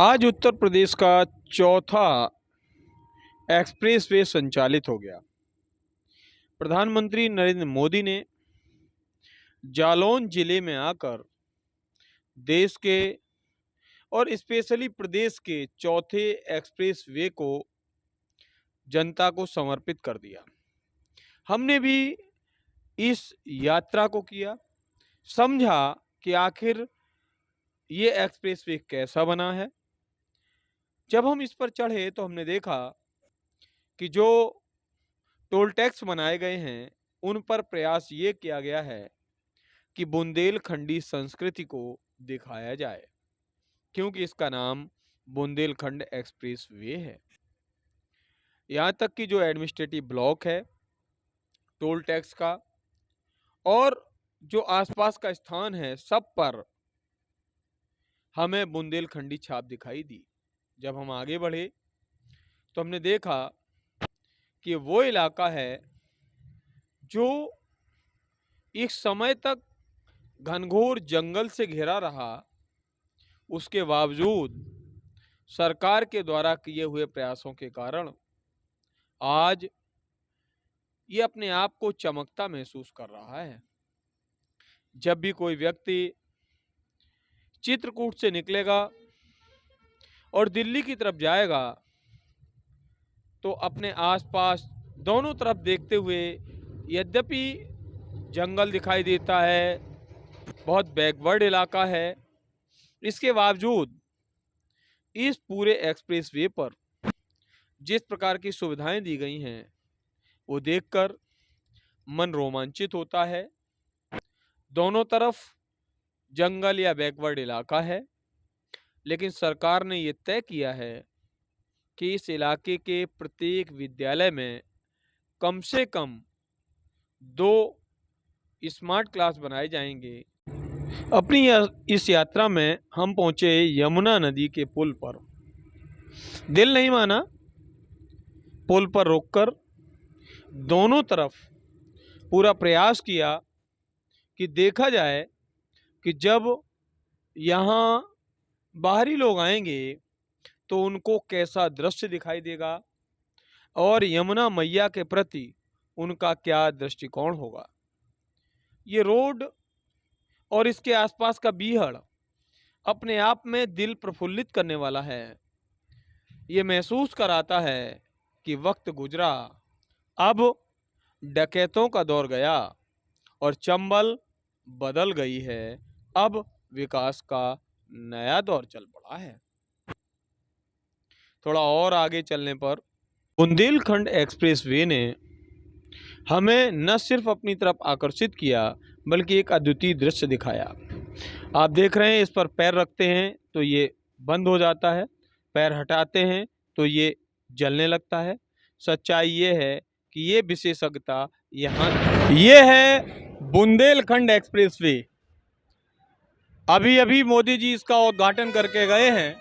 आज उत्तर प्रदेश का चौथा एक्सप्रेसवे संचालित हो गया। प्रधानमंत्री नरेंद्र मोदी ने जालौन जिले में आकर देश के और स्पेशली प्रदेश के चौथे एक्सप्रेसवे को जनता को समर्पित कर दिया। हमने भी इस यात्रा को किया, समझा कि आखिर ये एक्सप्रेसवे कैसा बना है। जब हम इस पर चढ़े तो हमने देखा कि जो टोल टैक्स बनाए गए हैं उन पर प्रयास ये किया गया है कि बुंदेलखंडी संस्कृति को दिखाया जाए, क्योंकि इसका नाम बुंदेलखंड एक्सप्रेस वे है। यहाँ तक कि जो एडमिनिस्ट्रेटिव ब्लॉक है टोल टैक्स का और जो आसपास का स्थान है, सब पर हमें बुंदेलखंडी छाप दिखाई दी। जब हम आगे बढ़े तो हमने देखा कि वो इलाका है जो एक समय तक घनघोर जंगल से घिरा रहा, उसके बावजूद सरकार के द्वारा किए हुए प्रयासों के कारण आज ये अपने आप को चमकता महसूस कर रहा है। जब भी कोई व्यक्ति चित्रकूट से निकलेगा और दिल्ली की तरफ जाएगा तो अपने आसपास दोनों तरफ देखते हुए, यद्यपि जंगल दिखाई देता है, बहुत बैकवर्ड इलाका है, इसके बावजूद इस पूरे एक्सप्रेसवे पर जिस प्रकार की सुविधाएं दी गई हैं वो देखकर मन रोमांचित होता है। दोनों तरफ जंगल या बैकवर्ड इलाका है, लेकिन सरकार ने ये तय किया है कि इस इलाके के प्रत्येक विद्यालय में कम से कम 2 स्मार्ट क्लास बनाए जाएंगे। अपनी इस यात्रा में हम पहुंचे यमुना नदी के पुल पर। दिल नहीं माना, पुल पर रोककर दोनों तरफ पूरा प्रयास किया कि देखा जाए कि जब यहाँ बाहरी लोग आएंगे तो उनको कैसा दृश्य दिखाई देगा और यमुना मैया के प्रति उनका क्या दृष्टिकोण होगा। ये रोड और इसके आसपास का बीहड़ अपने आप में दिल प्रफुल्लित करने वाला है। ये महसूस कराता है कि वक्त गुजरा, अब डकैतों का दौर गया और चंबल बदल गई है, अब विकास का नया दौर चल पड़ा है। थोड़ा और आगे चलने पर बुंदेलखंड एक्सप्रेसवे ने हमें न सिर्फ अपनी तरफ आकर्षित किया बल्कि एक अद्वितीय दृश्य दिखाया। आप देख रहे हैं, इस पर पैर रखते हैं तो ये बंद हो जाता है, पैर हटाते हैं तो ये जलने लगता है। सच्चाई ये है कि ये विशेषज्ञता यहाँ ये है बुंदेलखंड एक्सप्रेसवे। अभी अभी मोदी जी इसका उद्घाटन करके गए हैं।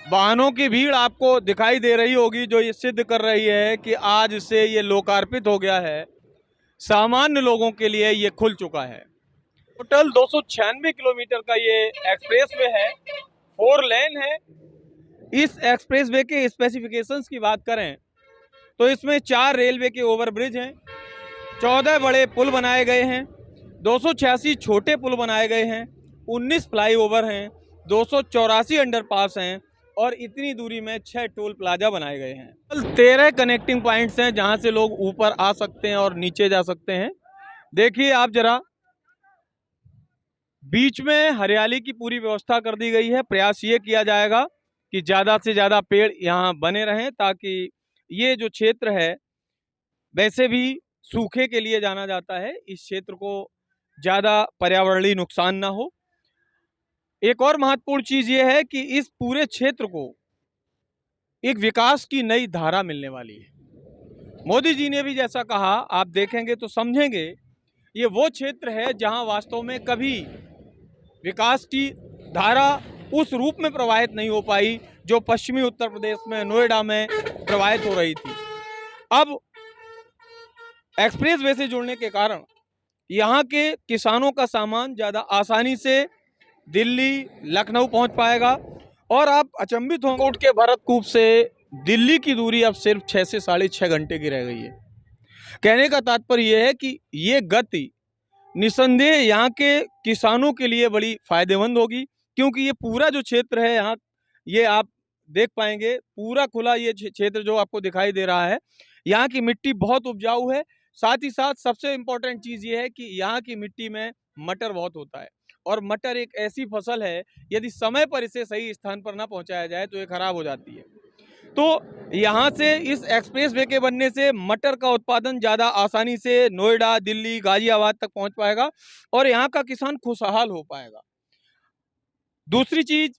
वाहनों की भीड़ आपको दिखाई दे रही होगी, जो ये सिद्ध कर रही है कि आज से ये लोकार्पित हो गया है, सामान्य लोगों के लिए ये खुल चुका है। टोटल 296 किलोमीटर का ये एक्सप्रेसवे है, 4 लेन है। इस एक्सप्रेसवे के स्पेसिफिकेशंस की बात करें तो इसमें 4 रेलवे के ओवरब्रिज हैं, 14 बड़े पुल बनाए गए हैं, 286 छोटे पुल बनाए गए हैं, 19 फ्लाईओवर हैं, 284 अंडरपास हैं और इतनी दूरी में 6 टोल प्लाजा बनाए गए हैं। 13 कनेक्टिंग पॉइंट्स हैं जहां से लोग ऊपर आ सकते हैं और नीचे जा सकते हैं। देखिए आप जरा, बीच में हरियाली की पूरी व्यवस्था कर दी गई है। प्रयास ये किया जाएगा कि ज़्यादा से ज़्यादा पेड़ यहाँ बने रहें, ताकि ये जो क्षेत्र है वैसे भी सूखे के लिए जाना जाता है, इस क्षेत्र को ज़्यादा पर्यावरणीय नुकसान ना हो। एक और महत्वपूर्ण चीज़ ये है कि इस पूरे क्षेत्र को एक विकास की नई धारा मिलने वाली है। मोदी जी ने भी जैसा कहा, आप देखेंगे तो समझेंगे, ये वो क्षेत्र है जहां वास्तव में कभी विकास की धारा उस रूप में प्रवाहित नहीं हो पाई जो पश्चिमी उत्तर प्रदेश में नोएडा में प्रवाहित हो रही थी। अब एक्सप्रेसवे से जुड़ने के कारण यहाँ के किसानों का सामान ज़्यादा आसानी से दिल्ली, लखनऊ पहुँच पाएगा और आप अचंभित होंगे उठ के भरतकूप से दिल्ली की दूरी अब सिर्फ 6 से 6.5 घंटे की रह गई है। कहने का तात्पर्य यह है कि ये गति निसंदेह यहाँ के किसानों के लिए बड़ी फायदेमंद होगी, क्योंकि ये पूरा जो क्षेत्र है यहाँ, ये आप देख पाएंगे पूरा खुला ये क्षेत्र जो आपको दिखाई दे रहा है, यहाँ की मिट्टी बहुत उपजाऊ है। साथ ही साथ सबसे इम्पोर्टेंट चीज़ ये है कि यहाँ की मिट्टी में मटर बहुत होता है, और मटर एक ऐसी फसल है यदि समय पर इसे सही स्थान पर ना पहुँचाया जाए तो ये खराब हो जाती है। तो यहाँ से इस एक्सप्रेस वे के बनने से मटर का उत्पादन ज़्यादा आसानी से नोएडा, दिल्ली, गाजियाबाद तक पहुँच पाएगा और यहाँ का किसान खुशहाल हो पाएगा। दूसरी चीज़,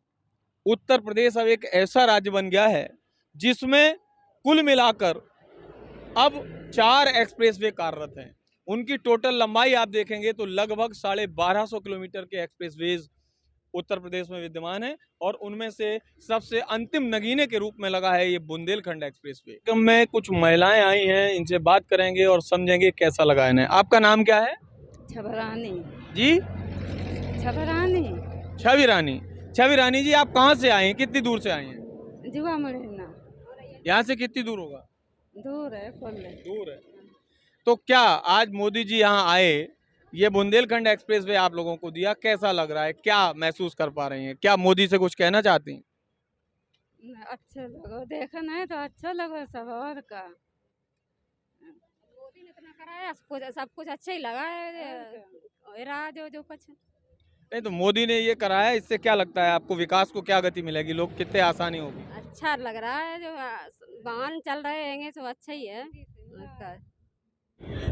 उत्तर प्रदेश अब एक ऐसा राज्य बन गया है जिसमें कुल मिलाकर अब 4 एक्सप्रेसवे कार्यरत हैं। उनकी टोटल लंबाई आप देखेंगे तो लगभग 1250 किलोमीटर के एक्सप्रेसवेज उत्तर प्रदेश में विद्यमान है, और उनमें से सबसे अंतिम नगीने के रूप में लगा है ये बुंदेलखंड एक्सप्रेसवे। में कुछ महिलाएं आई हैं, इनसे बात करेंगे और समझेंगे कैसा लगा इन्हें। आपका नाम क्या है? छबरानी जी, छबरानी छवि रानी जी, आप कहाँ से आए हैं, कितनी दूर से आए हैं? जुआ मरेना यहाँ से कितनी दूर होगा? दूर है, दूर है। तो क्या आज मोदी जी यहाँ आए, ये बुंदेलखंड एक्सप्रेसवे आप लोगों को दिया, कैसा लग रहा है, क्या महसूस कर पा रही हैं? क्या मोदी से कुछ कहना चाहती हैं? अच्छा लगा, देखा नहीं तो अच्छा लगा सब, और का मोदी ने इतना कराया, सब कुछ अच्छा ही लगा है। रहा जो कुछ नहीं तो मोदी ने ये कराया, इससे क्या लगता है आपको, विकास को क्या गति मिलेगी, लोग कितने आसानी होगी? अच्छा लग रहा है, जो वाहन चल रहे हैं तो अच्छा ही है।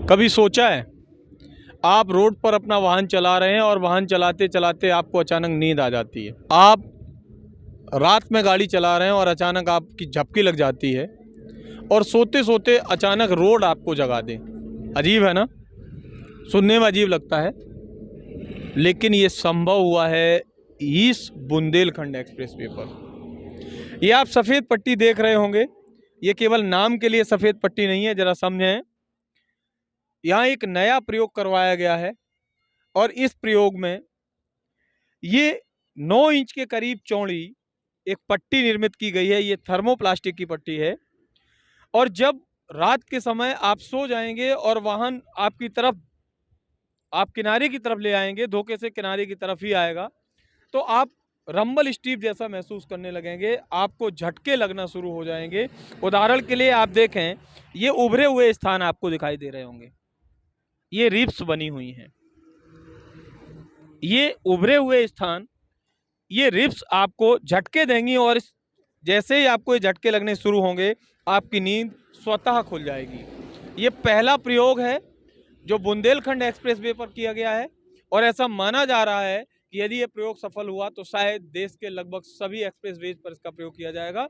कभी सोचा है आप रोड पर अपना वाहन चला रहे हैं और वाहन चलाते चलाते आपको अचानक नींद आ जाती है, आप रात में गाड़ी चला रहे हैं और अचानक आपकी झपकी लग जाती है और सोते सोते अचानक रोड आपको जगा दे? अजीब है ना, सुनने में अजीब लगता है, लेकिन ये संभव हुआ है इस बुंदेलखंड एक्सप्रेसवे पर। ये आप सफ़ेद पट्टी देख रहे होंगे, ये केवल नाम के लिए सफ़ेद पट्टी नहीं है, ज़रा समझें। यहाँ एक नया प्रयोग करवाया गया है और इस प्रयोग में ये 9 इंच के करीब चौड़ी एक पट्टी निर्मित की गई है। ये थर्मोप्लास्टिक की पट्टी है, और जब रात के समय आप सो जाएंगे और वाहन आपकी तरफ, आप किनारे की तरफ ले आएंगे, धोखे से किनारे की तरफ ही आएगा, तो आप रंबल स्टीप जैसा महसूस करने लगेंगे, आपको झटके लगना शुरू हो जाएंगे। उदाहरण के लिए आप देखें, ये उभरे हुए स्थान आपको दिखाई दे रहे होंगे, ये रिप्स बनी हुई हैं। ये उभरे हुए स्थान, ये रिप्स आपको झटके देंगी, और जैसे ही आपको ये झटके लगने शुरू होंगे आपकी नींद स्वतः खुल जाएगी। ये पहला प्रयोग है जो बुंदेलखंड एक्सप्रेसवे पर किया गया है, और ऐसा माना जा रहा है कि यदि ये प्रयोग सफल हुआ तो शायद देश के लगभग सभी एक्सप्रेसवेज पर इसका प्रयोग किया जाएगा,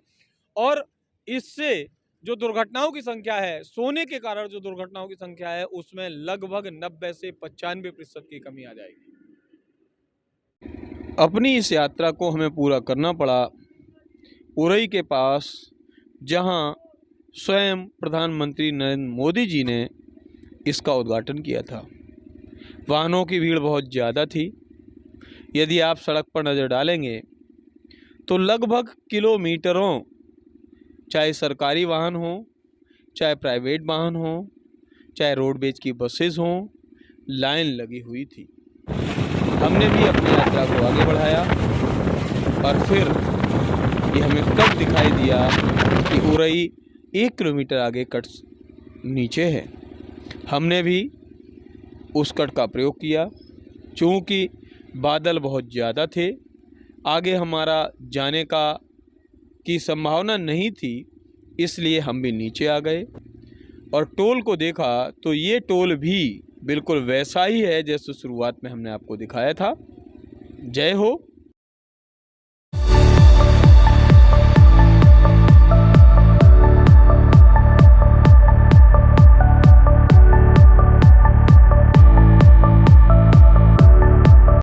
और इससे जो दुर्घटनाओं की संख्या है, सोने के कारण जो दुर्घटनाओं की संख्या है, उसमें लगभग 90 से 95% की कमी आ जाएगी। अपनी इस यात्रा को हमें पूरा करना पड़ा उरई के पास, जहां स्वयं प्रधानमंत्री नरेंद्र मोदी जी ने इसका उद्घाटन किया था। वाहनों की भीड़ बहुत ज़्यादा थी। यदि आप सड़क पर नज़र डालेंगे तो लगभग किलोमीटरों, चाहे सरकारी वाहन हो, चाहे प्राइवेट वाहन हो, चाहे रोडवेज की बसेस हों, लाइन लगी हुई थी। हमने भी अपनी यात्रा को आगे बढ़ाया, और फिर ये हमें कब दिखाई दिया कि उरई 1 किलोमीटर आगे कट नीचे है। हमने भी उस कट का प्रयोग किया। चूँकि बादल बहुत ज़्यादा थे, आगे हमारा जाने की संभावना नहीं थी, इसलिए हम भी नीचे आ गए और टोल को देखा तो ये टोल भी बिल्कुल वैसा ही है जैसे शुरुआत में हमने आपको दिखाया था। जय हो।